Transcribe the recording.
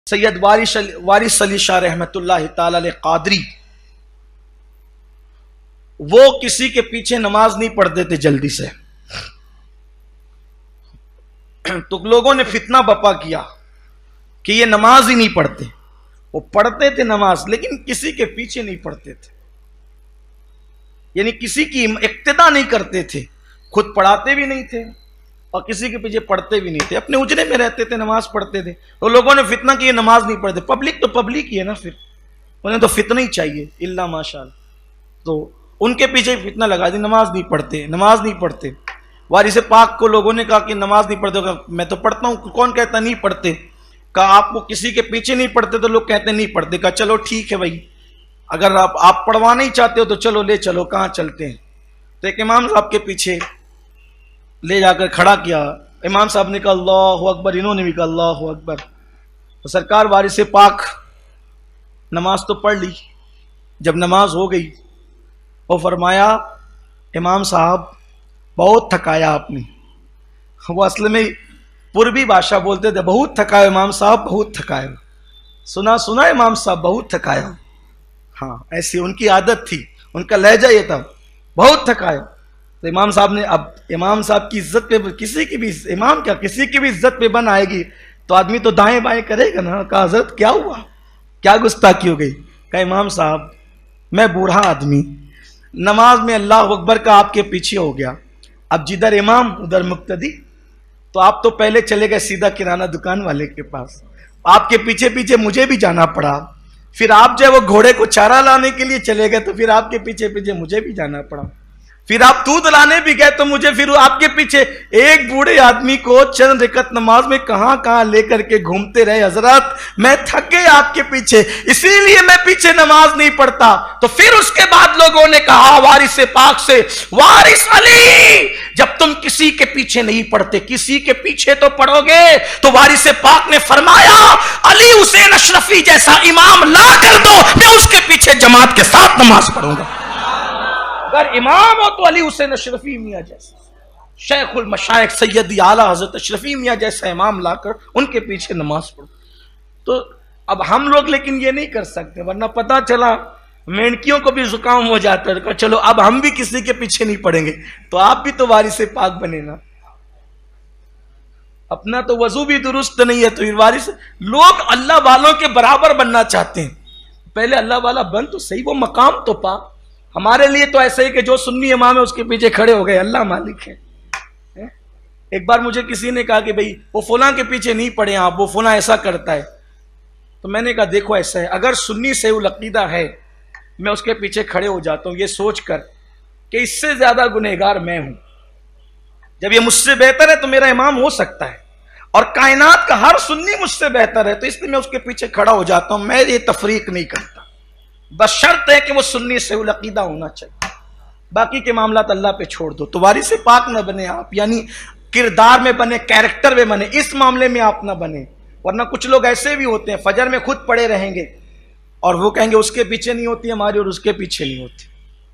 سید وارث علی شاہ رحمۃ اللہ تعالی علیہ قادری، وہ کسی کے پیچھے نماز نہیں پڑھتے تھے جلدی سے، تو لوگوں نے فتنہ بپا کیا کہ یہ نماز ہی نہیں پڑھتے۔ وہ پڑھتے تھے نماز لیکن کسی کے پیچھے نہیں پڑھتے تھے، یعنی کسی کی اقتدا نہیں کرتے تھے، خود پڑھاتے بھی نہیں تھے اور کسی کے پیچھے پڑھتے بھی نہیں تھے، اپنے اجرے میں رہتے تھے، نماز پڑھتے تھے۔ تو لوگوں نے فتنہ کیا نماز نہیں پڑھتے، پبلک تو پبلک ہی ہے نا، پھر انہیں تو فتنہ ہی چاہیے الا ماشاء اللہ، تو ان کے پیچھے فتنہ لگا دی، نماز نہیں پڑھتے، نماز نہیں پڑھتے۔ وارث پاک کو لوگوں نے کہا کہ نماز نہیں پڑھتے، میں تو پڑھتا ہوں، کون کہتا نہیں پڑھتے؟ کہا آپ کو کسی کے پیچھے نہیں پڑھتے تو لوگ کہتے نہیں پڑھتے۔ کہا چلو ٹھیک ہے بھائی، اگر آپ پڑھوانا ہی چاہتے ہو تو چلو لے چلو، کہاں چلتے ہیں؟ تو ایک امام صاحب کے پیچھے لے جا کر کھڑا کیا، امام صاحب نے کہا اللہ اکبر، انہوں نے بھی کہا اللہ اکبر، تو سرکار وارث پاک نماز تو پڑھ لی۔ جب نماز ہو گئی وہ فرمایا امام صاحب بہت تھکایا آپ نے، وہ اصل میں پوربی بادشاہ بولتے تھے بہت تھکایا امام صاحب، بہت تھکایا، سنا امام صاحب بہت تھکایا، ہاں ایسی ان کی عادت تھی، ان کا لہجہ یہ تھا بہت تھکایا۔ تو امام صاحب نے، اب امام صاحب کی عزت پہ کسی کی بھی، امام کیا کسی کی بھی عزت پہ بن آئے گی تو آدمی تو دائیں بائیں کرے گا نا۔ کہا حضرت کیا ہوا، کیا گستاخی ہو گئی؟ کہا امام صاحب میں بوڑھا آدمی، نماز میں اللہ اکبر کا آپ کے پیچھے ہو گیا، اب جدھر امام ادھر مقتدی، تو آپ تو پہلے چلے گئے سیدھا کرانہ دکان والے کے پاس، آپ کے پیچھے پیچھے مجھے بھی جانا پڑا، پھر آپ جو وہ گھوڑے کو چارہ لانے کے لیے چلے گئے تو پھر آپ کے پیچھے پیچھے مجھے بھی جانا پڑا، پھر آپ دودھ لانے بھی گئے تو مجھے پھر آپ کے پیچھے، ایک بوڑھے آدمی کو چند رکعت نماز میں کہاں کہاں لے کر کے گھومتے رہے حضرت، میں تھک گئے آپ کے پیچھے، اسی لیے میں پیچھے نماز نہیں پڑھتا۔ تو پھر اس کے بعد لوگوں نے کہا وارث پاک سے، وارث علی جب تم کسی کے پیچھے نہیں پڑھتے کسی کے پیچھے تو پڑھو گے، تو وارث پاک نے فرمایا علی حسین اشرفی جیسا امام لا کر دو، میں اس کے پیچھے جماعت کے ساتھ نماز پڑھوں گا۔ اگر امام ہو تو علی حسین اشرفی میاں جیسا، شیخ المشائخ سیدی اعلیٰ حضرت اشرفی میاں جیسا امام لا کر ان کے پیچھے نماز پڑھو۔ تو اب ہم لوگ لیکن یہ نہیں کر سکتے، ورنہ پتا چلا مینکیوں کو بھی زکام ہو جاتا ہے، چلو اب ہم بھی کسی کے پیچھے نہیں پڑیں گے، تو آپ بھی تو وارث پاک بنے نا، اپنا تو وضو بھی درست نہیں ہے تو پھر وارث۔ لوگ اللہ والوں کے برابر بننا چاہتے ہیں، پہلے اللہ والا بن تو صحیح، وہ مقام تو پا۔ ہمارے لیے تو ایسے ہی کہ جو سنی امام ہے اس کے پیچھے کھڑے ہو گئے، اللہ مالک ہے۔ ایک بار مجھے کسی نے کہا کہ بھئی وہ فلاں کے پیچھے نہیں پڑے آپ، وہ فلاں ایسا کرتا ہے، تو میں نے کہا دیکھو ایسا ہے، اگر سنی سے العقیدہ ہے میں اس کے پیچھے کھڑے ہو جاتا ہوں یہ سوچ کر کہ اس سے زیادہ گنہگار میں ہوں، جب یہ مجھ سے بہتر ہے تو میرا امام ہو سکتا ہے، اور کائنات کا ہر سنی مجھ سے بہتر ہے، تو اس لیے میں اس کے پیچھے کھڑا ہو جاتا ہوں، میں یہ تفریق نہیں کرتا، بس شرط ہے کہ وہ سنی سے العقیدہ ہونا چاہیے، باقی کے معاملات اللہ پہ چھوڑ دو۔ تو وارث پاک نہ بنے آپ، یعنی کردار میں بنے، کیریکٹر میں بنے، اس معاملے میں آپ نہ بنے، ورنہ کچھ لوگ ایسے بھی ہوتے ہیں فجر میں خود پڑے رہیں گے اور وہ کہیں گے اس کے پیچھے نہیں ہوتی ہماری اور اس کے پیچھے نہیں ہوتی۔